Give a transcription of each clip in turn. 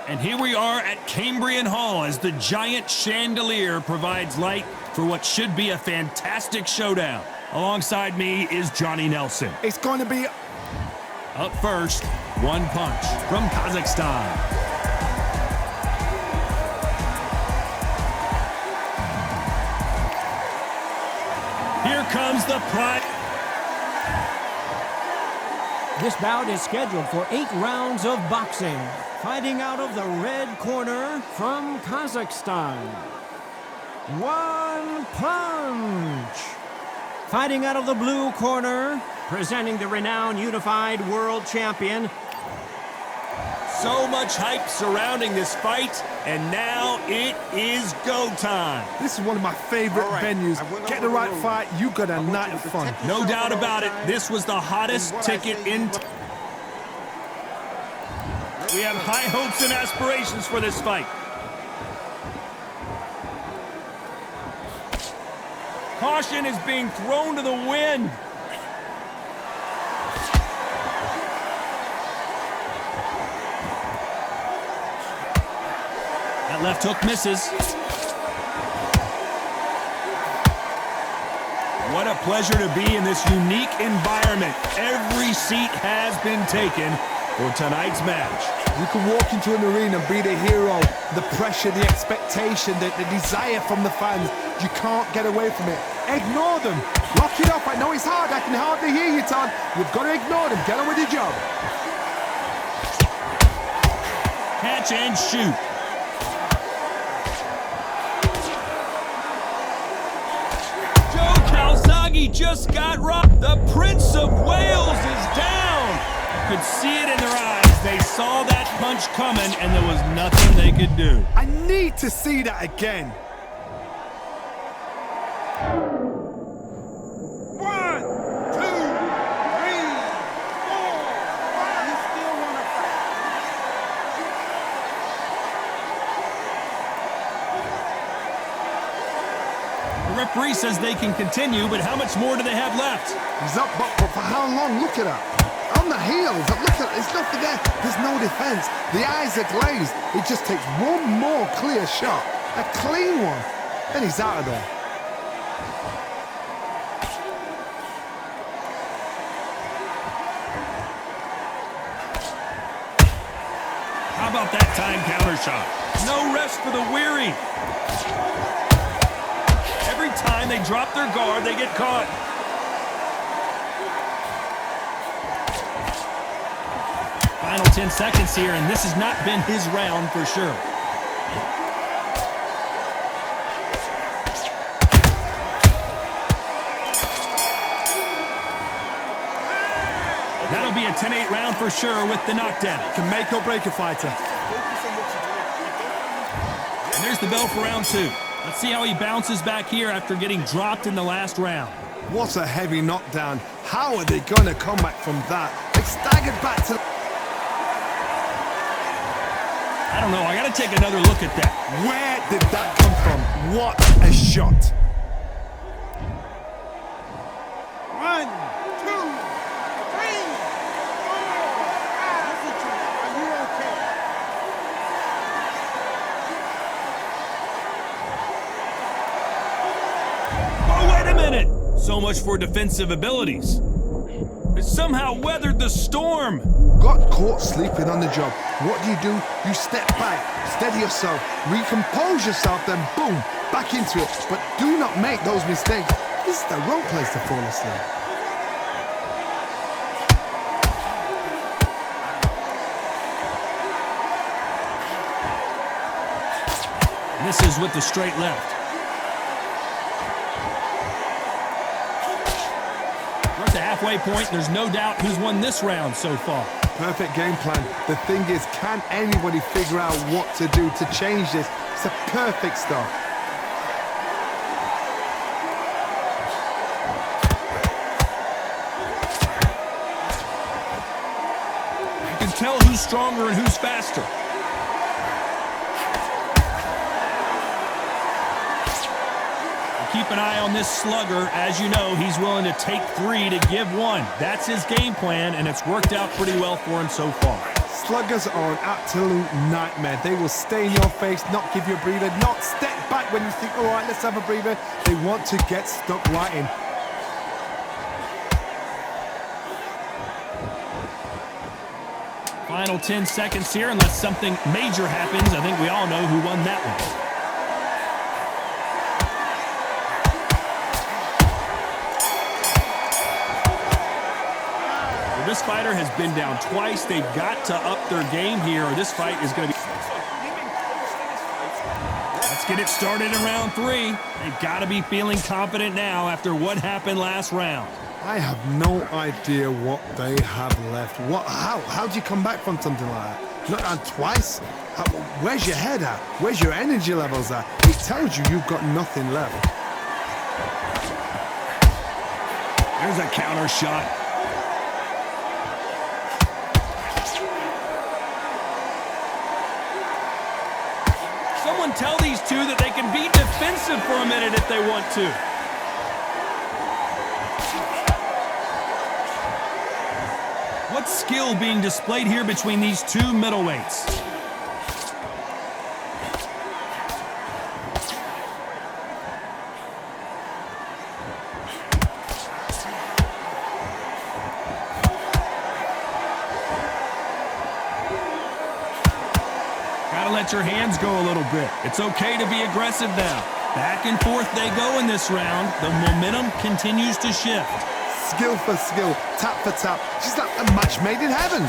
And here we are at Cambrian Hall as the giant chandelier provides light for what should be a fantastic showdown. Alongside me is Johnny Nelson. It's going to be... Up first, one punch from Kazakhstan. Here comes the pride. This bout is scheduled for 8 rounds of boxing. Fighting out of the red corner from Kazakhstan. One punch. Fighting out of the blue corner, presenting the renowned unified world champion. So much hype surrounding this fight, and now it is go time. This is one of my favorite venues. Get the right fight, you got a night of fun. No doubt about it, this was the hottest ticket in... We have high hopes and aspirations for this fight. Caution is being thrown to the wind. That left hook misses. What a pleasure to be in this unique environment. Every seat has been taken for tonight's match. You can walk into an arena and be the hero. The pressure, the expectation, the desire from the fans. You can't get away from it. Ignore them. Lock it up. I know it's hard. I can hardly hear you, Todd. You've got to ignore them. Get on with your job. Catch and shoot. Joe Calzaghe just got robbed. The Prince of Wales is down. You could see it in their eyes. They saw that punch coming, and there was nothing they could do. I need to see that again. 1, 2, 3, 4. You still want to fight? The referee says they can continue, but how much more do they have left? He's up, but for how long? Look at that. On the heels, look at it, there's nothing there. There's no defense. The eyes are glazed. It just takes one more clear shot. A clean one. And he's out of there. How about that time counter shot? No rest for the weary. Every time they drop their guard, they get caught. Final 10 seconds here, and this has not been his round for sure. That'll be a 10-8 round for sure with the knockdown. Can make or break a fighter. And there's the bell for round 2. Let's see how he bounces back here after getting dropped in the last round. What a heavy knockdown. How are they going to come back from that? They staggered back to... I don't know. I got to take another look at that. Where did that come from? What a shot. 1, 2, 3, 4, 5. Listen to me. Are you okay? Oh, wait a minute. So much for defensive abilities. It somehow weathered the storm. Got caught sleeping on the job. What do? You step back, steady yourself, recompose yourself, then boom, back into it. But do not make those mistakes. This is the wrong place to fall asleep. Misses with the straight left. We're at the halfway point. There's no doubt who's won this round so far. Perfect game plan. The thing is, can anybody figure out what to do to change this? It's a perfect start. You can tell who's stronger and who's faster. Keep an eye on this slugger. As you know, he's willing to take 3 to give 1. That's his game plan, and it's worked out pretty well for him so far. Sluggers are an absolute nightmare. They will stay in your face, not give you a breather, not step back when you think, all right, let's have a breather. They want to get stuck right in. Final 10 seconds here, unless something major happens. I think we all know who won that one. This fighter has been down twice. They've got to up their game here, or this fight is going to be... Let's get it started in round 3. They've got to be feeling confident now after what happened last round. I have no idea what they have left. How do you come back from something like that? Not on twice? Where's your head at? Where's your energy levels at? It tells you you've got nothing left. There's a counter shot. Someone tell these two that they can be defensive for a minute if they want to. What skill being displayed here between these two middleweights? Gotta let your hands go a little bit. It's okay to be aggressive now. Back and forth they go in this round. The momentum continues to shift. Skill for skill, tap for tap. She's like a match made in heaven.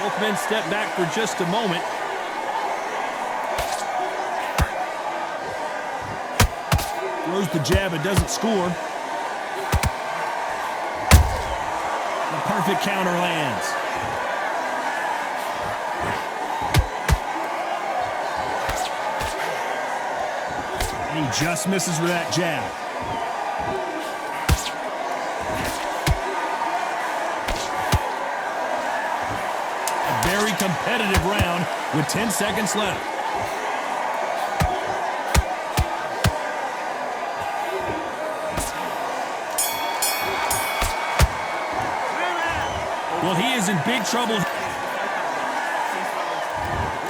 Both men step back for just a moment. Throws the jab, it doesn't score. The perfect counter lands. And he just misses with that jab. A very competitive round with 10 seconds left. Well, he is in big trouble.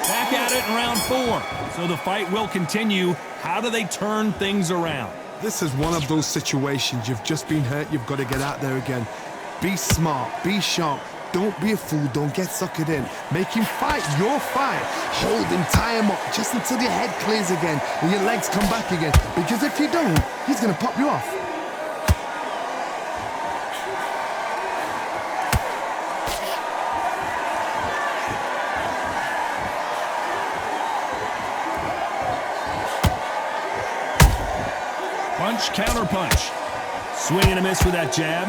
Back at it in round 4. So the fight will continue. How do they turn things around? This is one of those situations. You've just been hurt. You've got to get out there again. Be smart. Be sharp. Don't be a fool. Don't get suckered in. Make him fight your fight. Hold him. Tie him up just until your head clears again and your legs come back again. Because if you don't, he's going to pop you off. Punch, counter punch. Swing and a miss with that jab.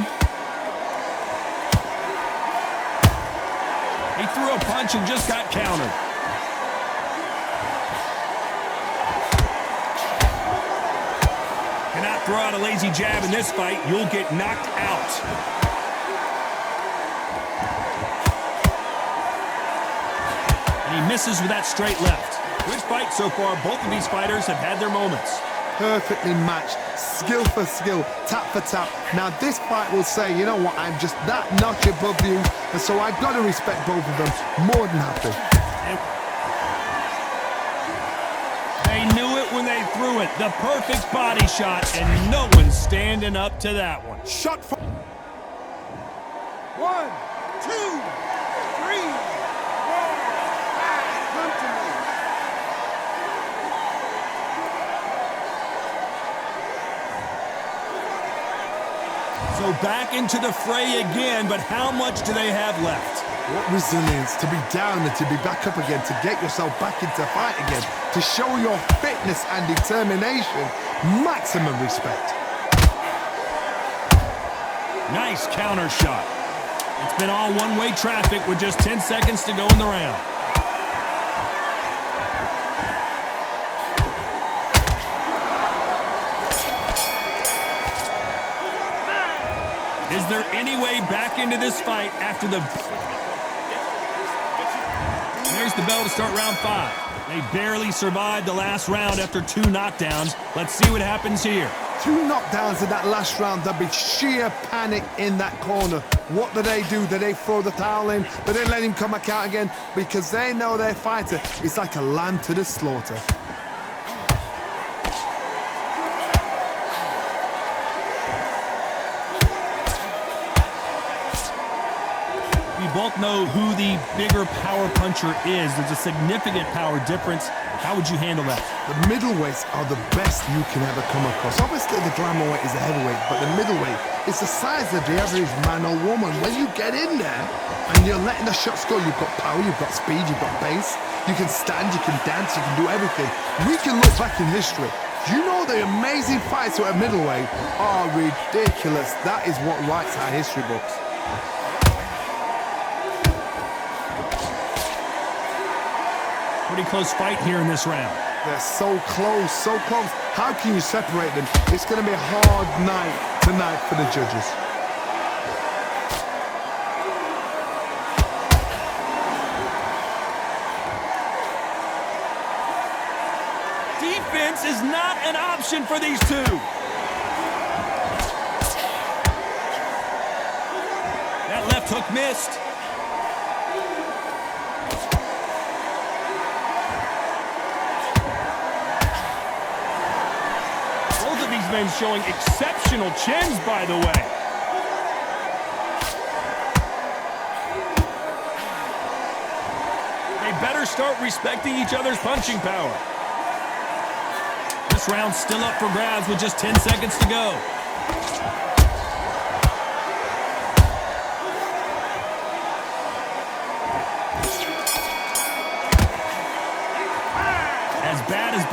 He threw a punch and just got countered. Cannot throw out a lazy jab in this fight. You'll get knocked out. And he misses with that straight left. Good fight so far. Both of these fighters have had their moments. Perfectly matched, skill for skill, tap for tap. Now this fight will say, you know what, I'm just that notch above you, and so I've got to respect both of them. More than happy. They knew it when they threw it. The perfect body shot, and no one's standing up to that one. Shot for... 1, 2, 3, 4, 5. Come to me. So back into the fray again, but how much do they have left? What resilience to be down and to be back up again, to get yourself back into fight again, to show your fitness and determination. Maximum respect. Nice counter shot. It's been all one-way traffic with just 10 seconds to go in the round. Is there any way back into this fight after the... There's the bell to start round 5. They barely survived the last round after 2 knockdowns. Let's see what happens here. 2 knockdowns in that last round. There'll be sheer panic in that corner. What do? Do they throw the towel in? Do they let him come back out again? Because they know their fighter is like a lamb to the slaughter. We both know who the bigger power puncher is. There's a significant power difference. How would you handle that? The middleweights are the best you can ever come across. Obviously, the glamour weight is a heavyweight, but the middleweight is the size of the average man or woman. When you get in there and you're letting the shots go, you've got power, you've got speed, you've got pace. You can stand, you can dance, you can do everything. We can look back in history. Do you know the amazing fights at middleweight are ridiculous? That is what writes our history books. Pretty close fight here in this round. They're so close, so close. How can you separate them? It's going to be a hard night tonight for the judges. Defense is not an option for these two. That left hook missed. Men showing exceptional chins, by the way. They better start respecting each other's punching power. This round's still up for grabs with just 10 seconds to go. As bad as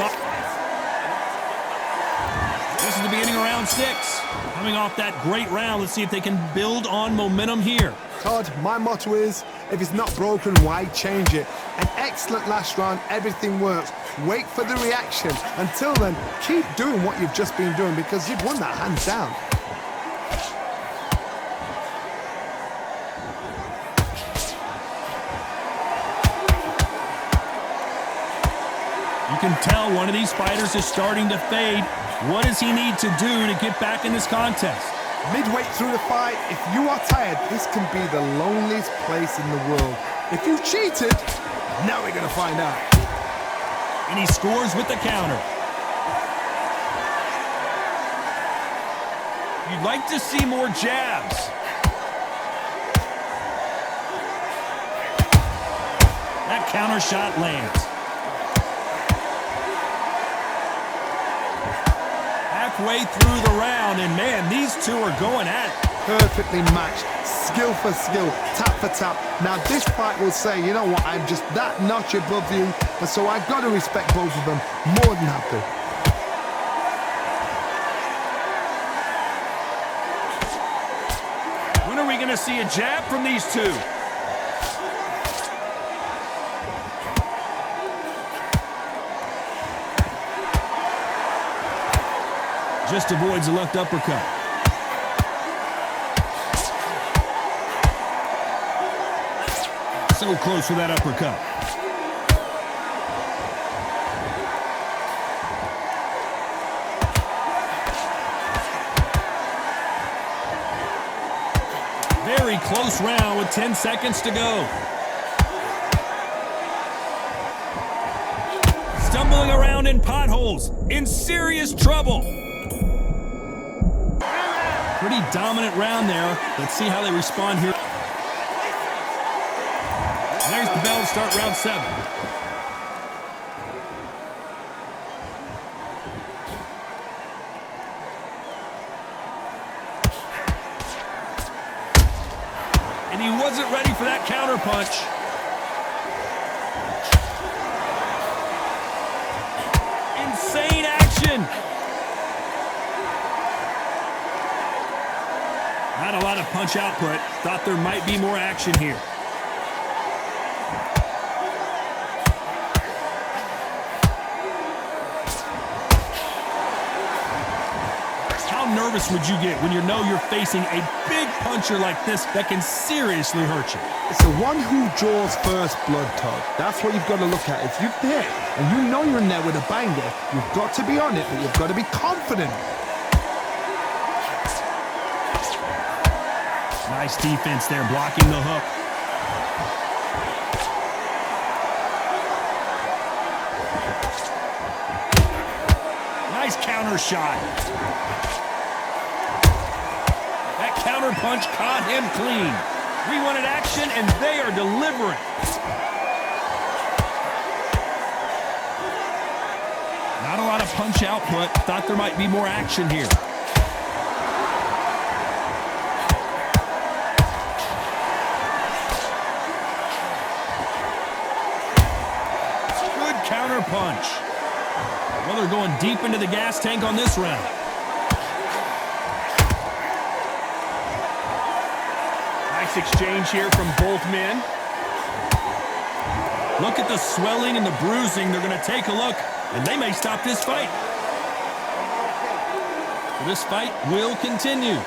This is the beginning of round 6. Coming off that great round, let's see if they can build on momentum here. Todd, my motto is, if it's not broken, why change it? An excellent last round, everything works. Wait for the reaction. Until then, keep doing what you've just been doing because you've won that hands down. You can tell one of these fighters is starting to fade. What does he need to do to get back in this contest? Midway through the fight, if you are tired, this can be the loneliest place in the world. If you cheated, now we're going to find out. And he scores with the counter. You'd like to see more jabs. That counter shot lands. Halfway through the round, and man, these two are going at it. Perfectly matched, skill for skill, tap for tap. Now this fight will say, you know what, I'm just that notch above you, and so I've got to respect both of them more than happy. When are we going to see a jab from these two? Just avoids a left uppercut. So close with that uppercut. Very close round with 10 seconds to go. Stumbling around in potholes, in serious trouble. Pretty dominant round there. Let's see how they respond here. There's the bell to start round 7. And he wasn't ready for that counter punch. Insane action. Not a lot of punch output. Thought there might be more action here. How nervous would you get when you know you're facing a big puncher like this that can seriously hurt you. It's the one who draws first blood, Todd. That's what you've got to look at. If you've hit and you know you're in there with a banger, you've got to be on it, but you've got to be confident. Nice defense there, blocking the hook. Nice counter shot. That counter punch caught him clean. We wanted action, and they are delivering. Not a lot of punch output. Thought there might be more action here. Good counter punch. Well, they're going deep into the gas tank on this round. Nice exchange here from both men. Look at the swelling and the bruising. They're going to take a look, and they may stop this fight. So this fight will continue.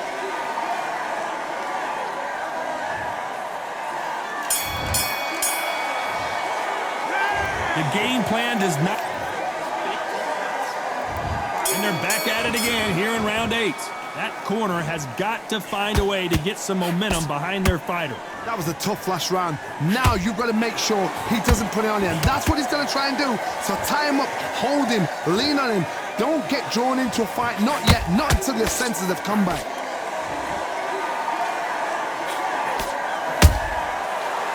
The game plan does not... And they're back at it again here in round 8. That corner has got to find a way to get some momentum behind their fighter. That was a tough last round. Now you've got to make sure he doesn't put it on you, and that's what he's going to try and do. So tie him up, hold him, lean on him. Don't get drawn into a fight. Not yet. Not until your senses have come back.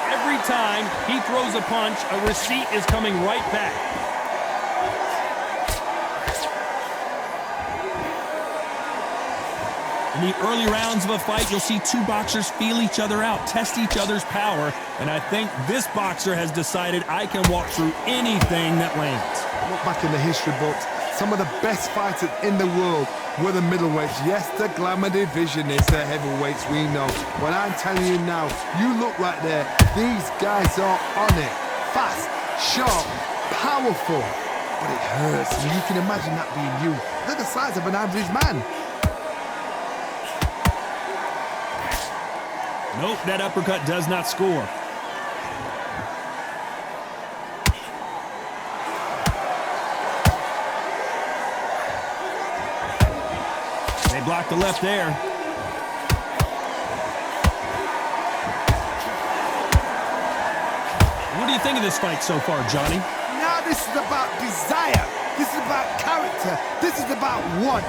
Every time he throws a punch, a receipt is coming right back. In the early rounds of a fight, you'll see two boxers feel each other out, test each other's power, and I think this boxer has decided I can walk through anything that lands. Look back in the history books. Some of the best fighters in the world were the middleweights. Yes, the glamour division is the heavyweights, we know. But I'm telling you now, you look right there, these guys are on it. Fast, sharp, powerful. But it hurts, and you can imagine that being you. They're the size of an average man. Nope, that uppercut does not score. They blocked the left there. What do you think of this fight so far, Johnny? Now this is about desire. This is about character. This is about want.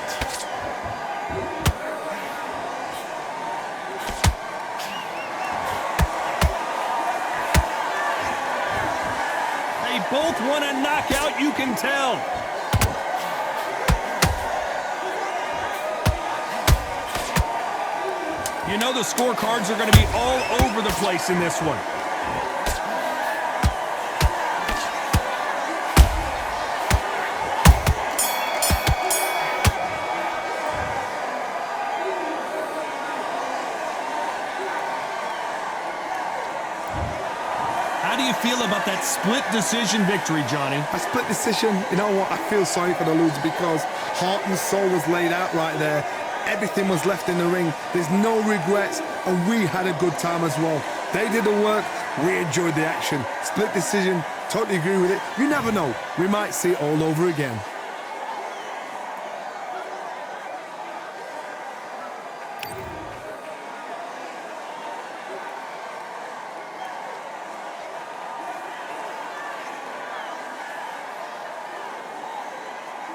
They both want a knockout, you can tell. You know the scorecards are going to be all over the place in this one. How do you feel about that split decision victory, Johnny? A split decision, you know what, I feel sorry for the loser because heart and soul was laid out right there. Everything was left in the ring. There's no regrets, and we had a good time as well. They did the work, we enjoyed the action. Split decision, totally agree with it. You never know, we might see it all over again.